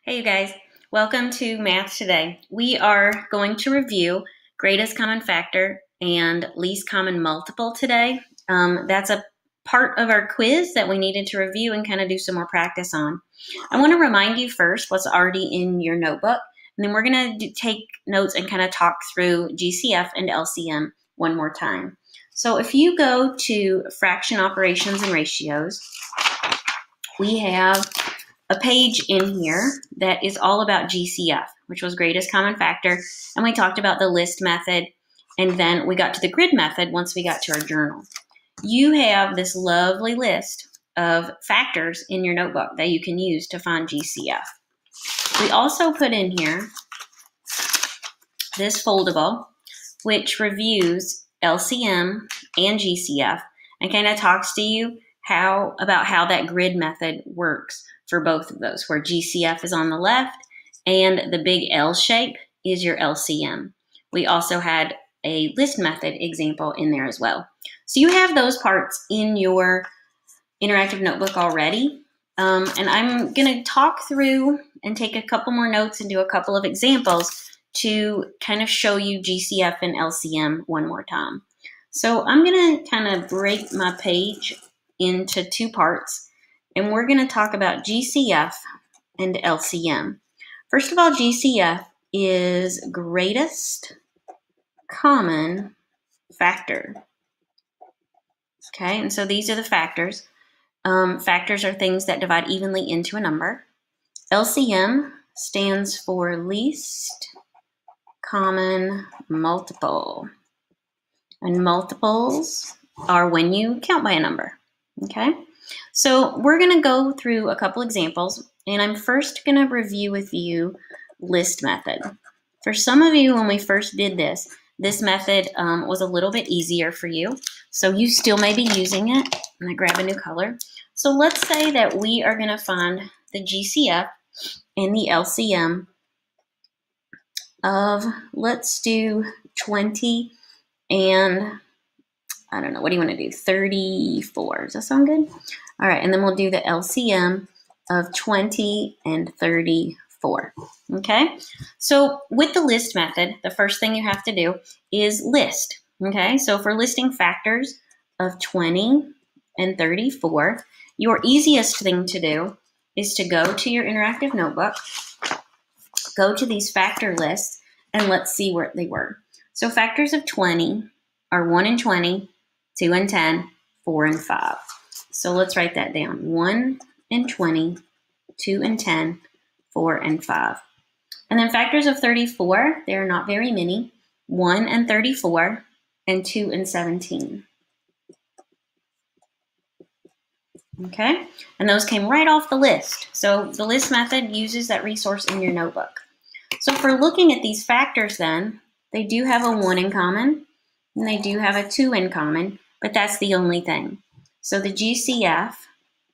Hey you guys, welcome to Math Today. We are going to review greatest common factor and least common multiple today. That's a part of our quiz that we needed to review and kind of do some more practice on. I want to remind you first what's already in your notebook, and then we're going to take notes and kind of talk through GCF and LCM one more time. So if you go to fraction operations and ratios, we have a page in here that is all about GCF, which was greatest common factor, and we talked about the list method, and then we got to the grid method once we got to our journal. You have this lovely list of factors in your notebook that you can use to find GCF. We also put in here this foldable, which reviews LCM and GCF and kind of talks to you about how that grid method works for both of those, where GCF is on the left and the big L shape is your LCM. We also had a list method example in there as well. So you have those parts in your interactive notebook already. And I'm going to talk through and take a couple more notes and do a couple of examples to kind of show you GCF and LCM one more time. So I'm going to kind of break my page into two parts, and we're going to talk about GCF and LCM. First of all, GCF is greatest common factor. Okay, and so these are the factors. Factors are things that divide evenly into a number. LCM stands for least common multiple. And multiples are when you count by a number. Okay, so we're going to go through a couple examples, and I'm first going to review with you list method. For some of you, when we first did this method was a little bit easier for you, so you still may be using it. I'm going to grab a new color. So let's say that we are going to find the GCF and the LCM of, let's do 20 and I don't know, what do you want to do? 34. Does that sound good? All right, and then we'll do the LCM of 20 and 34. Okay, so with the list method, the first thing you have to do is list. Okay, so for listing factors of 20 and 34, your easiest thing to do is to go to your interactive notebook, go to these factor lists, and let's see where they were. So factors of 20 are 1 and 20, 2 and 10, 4 and 5. So let's write that down. 1 and 20, 2 and 10, 4 and 5. And then factors of 34, there are not very many. 1 and 34, and 2 and 17. Okay, and those came right off the list. So the list method uses that resource in your notebook. So for looking at these factors then, they do have a 1 in common, and they do have a 2 in common, but that's the only thing. So the GCF,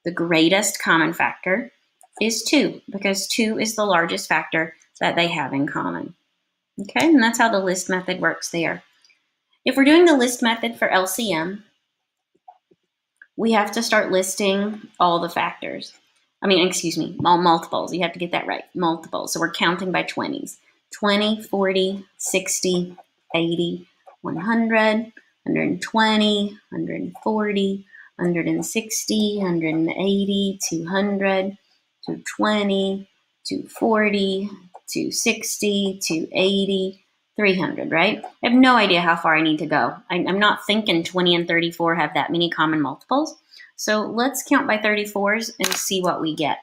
the greatest common factor, is 2, because 2 is the largest factor that they have in common. Okay, and that's how the list method works there. If we're doing the list method for LCM, we have to start listing all the factors. All multiples. You have to get that right, multiples. So we're counting by 20s. 20, 40, 60, 80, 100, 120, 140, 160, 180, 200, 220, 240, 260, 280, 300, right? I have no idea how far I need to go. I'm not thinking 20 and 34 have that many common multiples. So let's count by 34s and see what we get.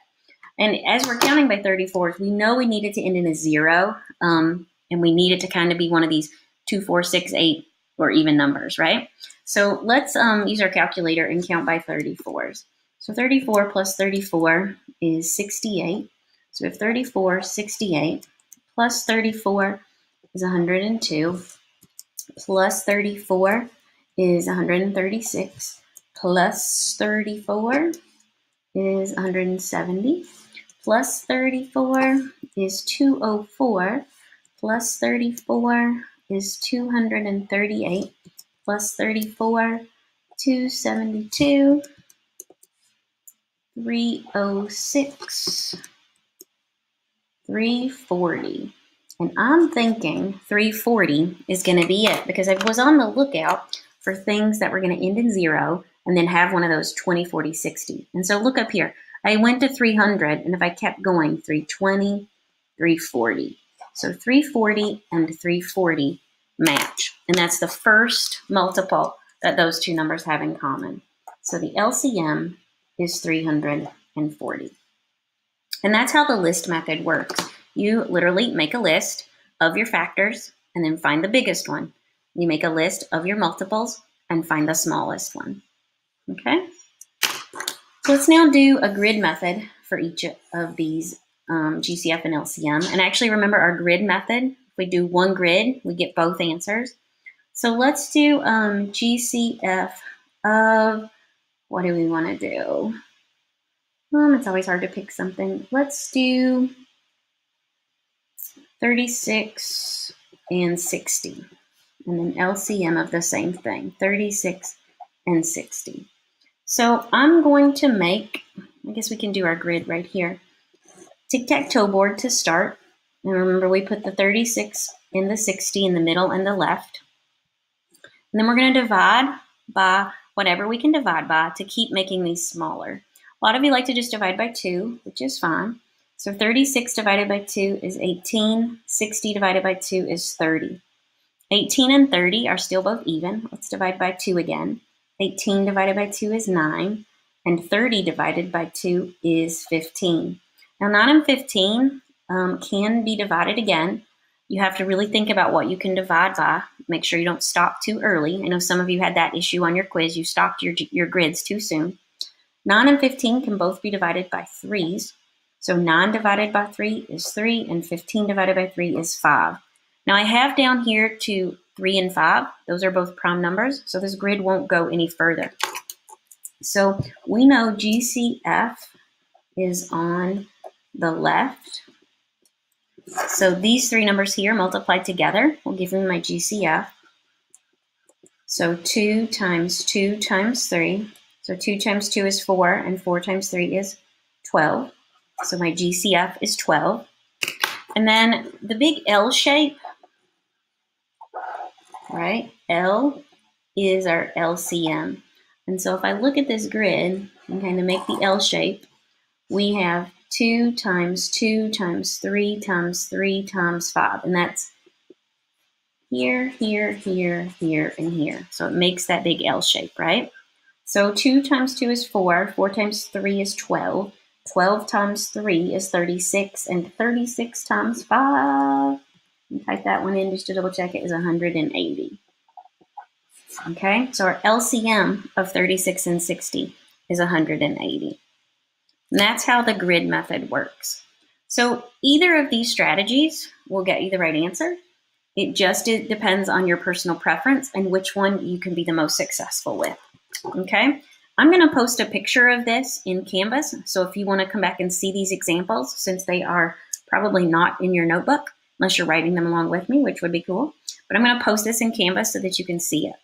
And as we're counting by 34s, we know we need it to end in a 0, and we need it to kind of be one of these 2, 4, 6, 8, or even numbers, right? So let's use our calculator and count by 34s. So 34 plus 34 is 68. So we have 34, 68, plus 34 is 102, plus 34 is 136, plus 34 is 170, plus 34 is 204, plus 34 is 238, plus 34, 272, 306, 340. And I'm thinking 340 is going to be it because I was on the lookout for things that were going to end in 0 and then have one of those 20, 40, 60. And so look up here. I went to 300, and if I kept going, 320, 340. So 340 and 340 match. And that's the first multiple that those two numbers have in common. So the LCM is 340. And that's how the list method works. You literally make a list of your factors and then find the biggest one. You make a list of your multiples and find the smallest one. Okay? So let's now do a grid method for each of these GCF and LCM. And actually remember our grid method. If we do one grid, we get both answers. So let's do GCF of, what do we want to do? It's always hard to pick something. Let's do 36 and 60. And then LCM of the same thing, 36 and 60. So I'm going to make, I guess we can do our grid right here. Tic-tac-toe board to start. And remember, we put the 36 and the 60 in the middle and the left. And then we're going to divide by whatever we can divide by to keep making these smaller. A lot of you like to just divide by 2, which is fine. So 36 divided by 2 is 18. 60 divided by 2 is 30. 18 and 30 are still both even. Let's divide by 2 again. 18 divided by 2 is 9. And 30 divided by 2 is 15. Now 9 and 15 can be divided again. You have to really think about what you can divide by. Make sure you don't stop too early. I know some of you had that issue on your quiz. You stopped your grids too soon. 9 and 15 can both be divided by 3s. So 9 divided by 3 is 3, and 15 divided by 3 is 5. Now I have down here to 3 and 5. Those are both prime numbers, so this grid won't go any further. So we know GCF is on the left. So these 3 numbers here multiplied together will give me my GCF. So 2 times 2 times 3. So 2 times 2 is 4, and 4 times 3 is 12. So my GCF is 12. And then the big L shape, right? L is our LCM. And so if I look at this grid and kind of make the L shape, we have 2 times 2 times 3 times 3 times 5. And that's here, here, here, here, and here. So it makes that big L shape, right? So 2 times 2 is 4. 4 times 3 is 12. 12 times 3 is 36. And 36 times 5, type that one in just to double check it, is 180. Okay, so our LCM of 36 and 60 is 180. And that's how the grid method works. So either of these strategies will get you the right answer. It depends on your personal preference and which one you can be the most successful with. Okay, I'm going to post a picture of this in Canvas. So if you want to come back and see these examples, since they are probably not in your notebook, unless you're writing them along with me, which would be cool. But I'm going to post this in Canvas so that you can see it.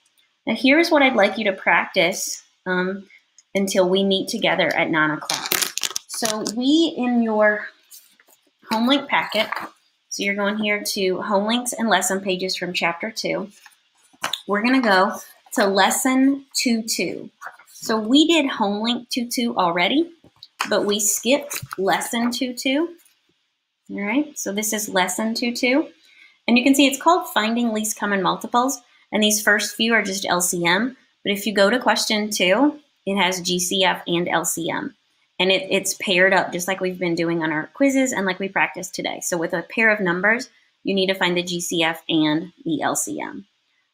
Now here's what I'd like you to practice until we meet together at 9 o'clock. So in your home link packet, so you're going here to home links and lesson pages from chapter 2. We're going to go to lesson 2.2. So we did home link 2.2 already, but we skipped lesson 2.2. All right, so this is lesson 2.2. And you can see it's called Finding Least Common Multiples. And these first few are just LCM. But if you go to question 2, it has GCF and LCM. And it's paired up just like we've been doing on our quizzes and like we practiced today. So with a pair of numbers, you need to find the GCF and the LCM.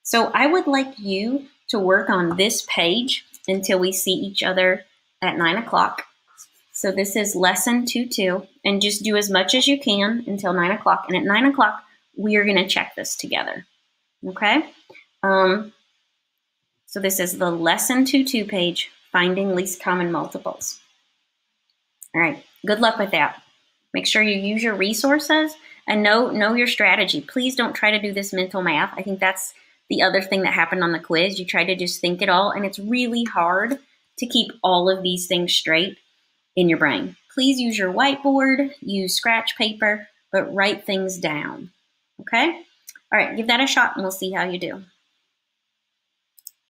So I would like you to work on this page until we see each other at 9 o'clock. So this is lesson 2.2, and just do as much as you can until 9 o'clock. And at 9 o'clock, we are going to check this together. Okay? So this is the lesson 2.2 page, Finding Least Common Multiples. All right, good luck with that. Make sure you use your resources and know your strategy. Please don't try to do this mental math. I think that's the other thing that happened on the quiz. You try to just think it all, and it's really hard to keep all of these things straight in your brain. Please use your whiteboard, use scratch paper, but write things down. Okay? All right, give that a shot and we'll see how you do.